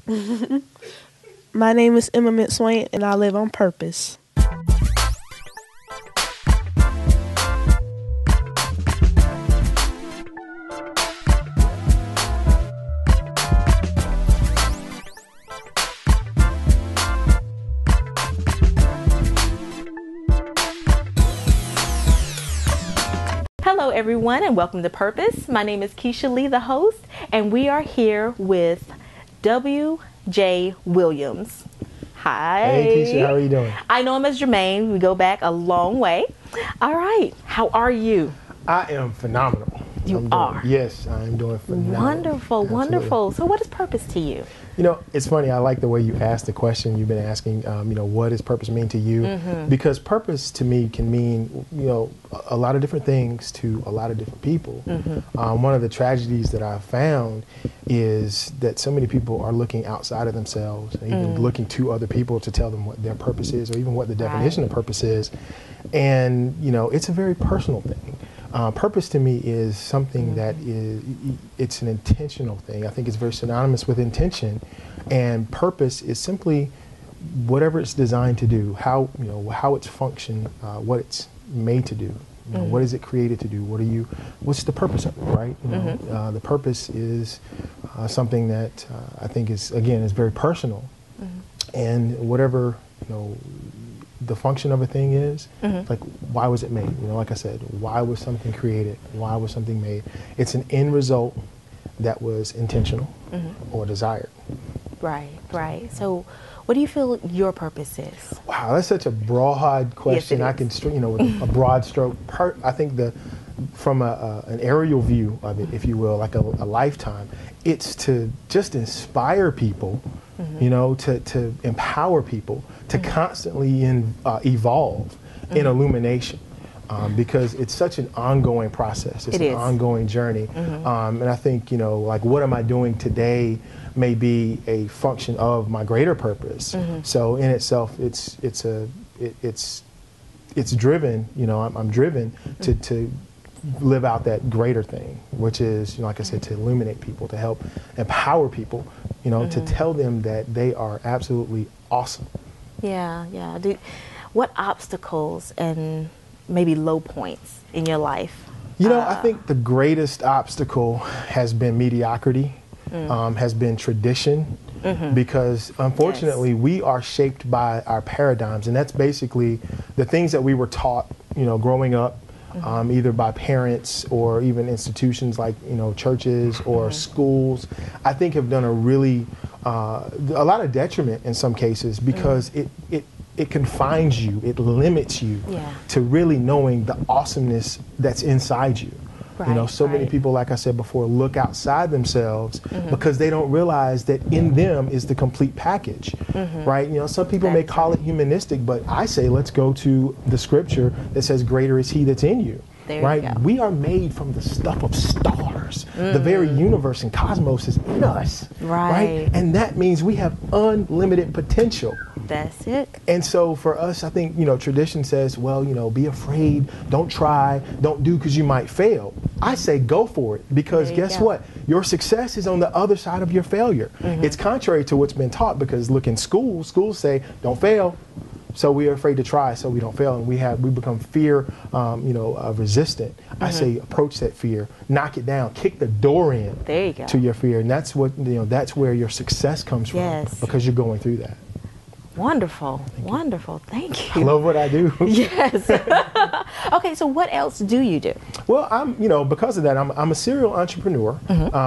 My name is Emma Swain, and I live on purpose. Hello everyone and welcome to Purpose. My name is Kisha Lee, the host, and we are here with W.J. Williams. Hi. Hey Kisha, how are you doing? I know him as Jermaine. We go back a long way. All right. How are you? I am phenomenal. You are? Yes, I am doing phenomenal. Wonderful, Absolutely. wonderful. So what is purpose to you? You know, it's funny. I like the way you asked the question. You've been asking, what does purpose mean to you? Mm-hmm. Because purpose to me can mean, a lot of different things to a lot of different people. Mm-hmm. One of the tragedies that I've found is that so many people are looking outside of themselves and even looking to other people to tell them what their purpose is or even what the definition of purpose is. And, it's a very personal thing. Purpose to me is something that it's an intentional thing. I think it's very synonymous with intention, and purpose is simply whatever it's designed to do, how it's functioned, what it's made to do. What is it created to do? What's the purpose of it, right? The purpose is something that I think is very personal, and whatever the function of a thing is, like, why was it made? Like I said, why was something created? Why was something made? It's an end result that was intentional or desired. Right. So what do you feel your purpose is? Wow, that's such a broad question. Yes, I can, with a broad stroke. I think from an aerial view of it, if you will, like a lifetime, it's to just inspire people, to empower people, to constantly evolve in illumination. Because it's such an ongoing process. It's an ongoing journey. And I think, what am I doing today may be a function of my greater purpose. So in itself, it's driven, I'm driven to live out that greater thing, which is, like I said, to illuminate people, to help empower people, to tell them that they are absolutely awesome. Yeah. What obstacles and maybe low points in your life? I think the greatest obstacle has been mediocrity, has been tradition, because unfortunately we are shaped by our paradigms, and that's basically the things that we were taught, growing up, either by parents or even institutions like, churches or schools, I think have done a lot of detriment in some cases, because it confines you, it limits you to really knowing the awesomeness that's inside you. Many people, like I said before, look outside themselves because they don't realize that in them is the complete package, right? Some people may call it humanistic, but I say let's go to the scripture that says greater is he that's in you. Right? We are made from the stuff of stars. The very universe and cosmos is in us. Right? And that means we have unlimited potential. That's it. And so for us, I think, tradition says, well, be afraid, don't try, don't do because you might fail. I say go for it, because guess what? Your success is on the other side of your failure. It's contrary to what's been taught, because look, in schools say don't fail. So we are afraid to try, so we don't fail, and we become fear, resistant. I say approach that fear, knock it down, kick the door in. There you go. To your fear, and that's what that's where your success comes from, because you're going through that. Wonderful. Thank you. I love what I do. Yes. Okay, so what else do you do? Well, because of that, I'm a serial entrepreneur,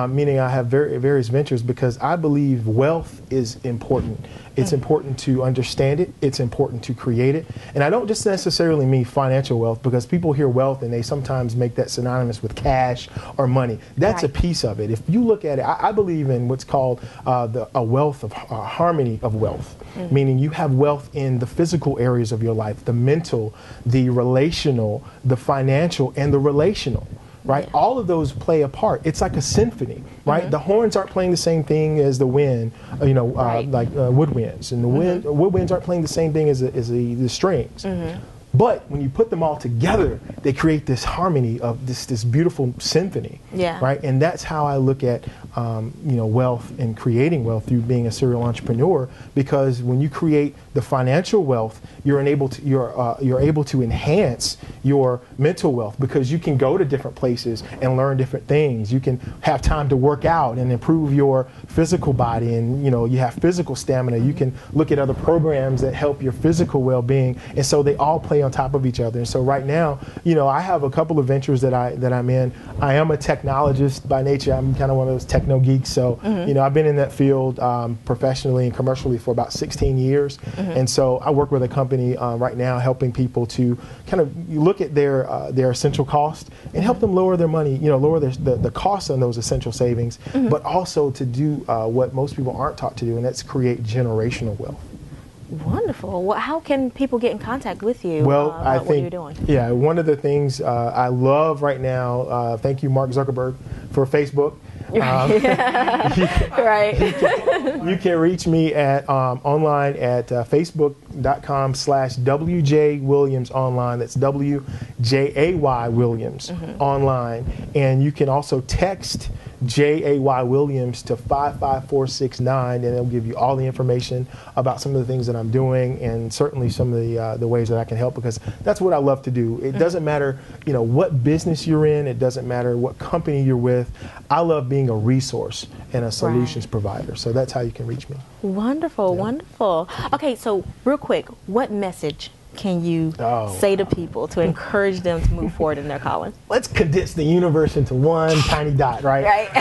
meaning I have various ventures, because I believe wealth is important. It's important to understand it. It's important to create it. And I don't just necessarily mean financial wealth, because people hear wealth and they sometimes make that synonymous with cash or money. That's a piece of it. If you look at it, I believe in what's called a wealth of harmony of wealth, meaning you have wealth in the physical areas of your life, the mental, the relational, the financial, and the relational. Right? Yeah. All of those play a part. It's like a symphony, right? The horns aren't playing the same thing as the wind, like woodwinds. And the woodwinds aren't playing the same thing as the strings. But when you put them all together, they create this harmony of this beautiful symphony. Yeah. Right. And that's how I look at wealth and creating wealth through being a serial entrepreneur. Because when you create the financial wealth, you're able to enhance your mental wealth, because you can go to different places and learn different things. You can have time to work out and improve your physical body, and you have physical stamina. You can look at other programs that help your physical well-being, and so they all play on top of each other. And so right now, I have a couple of ventures that I'm in. I am a technologist by nature. I'm kind of one of those techno geeks. So I've been in that field professionally and commercially for about 16 years. And so I work with a company right now helping people to kind of look at their essential cost and help them lower their money, lower the cost on those essential savings, but also to do what most people aren't taught to do, and that's create generational wealth. Wonderful. Well, how can people get in contact with you I think, what you're doing? Yeah, one of the things I love right now, thank you, Mark Zuckerberg, for Facebook. Right. You can reach me at online at facebook.com/WJ Williams online. That's WJAY Williams online. And you can also text JAY Williams to 55469, and it'll give you all the information about some of the things that I'm doing, and certainly some of the ways that I can help, because that's what I love to do. It doesn't matter, what business you're in. It doesn't matter what company you're with. I love being a resource and a solutions provider. So that's how you can reach me. Wonderful, wonderful. Okay, so real quick, what message can you say to people to encourage them to move forward in their calling? Let's condense the universe into one tiny dot, right? Right.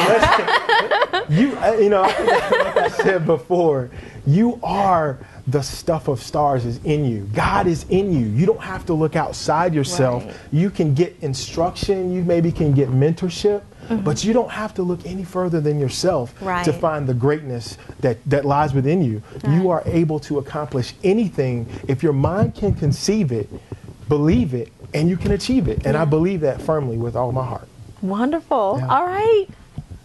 Like I said before, you are the stuff of stars is in you. God is in you. You don't have to look outside yourself. Right. You can get instruction. You maybe can get mentorship. But you don't have to look any further than yourself to find the greatness that lies within you. Right. You are able to accomplish anything if your mind can conceive it, believe it, and you can achieve it. And I believe that firmly with all my heart. Wonderful. Yeah. All right.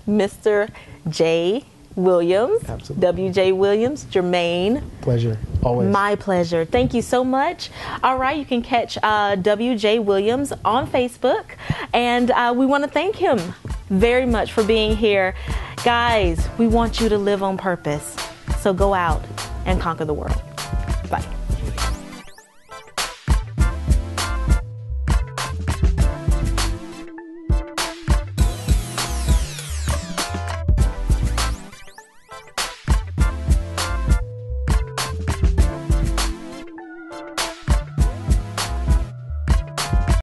Mr. J. Williams. Absolutely. WJ Williams, Jermaine. Pleasure. Always. My pleasure. Thank you so much. All right, you can catch WJ Williams on Facebook, and we want to thank him very much for being here. Guys, we want you to live on purpose, so go out and conquer the world. Bye.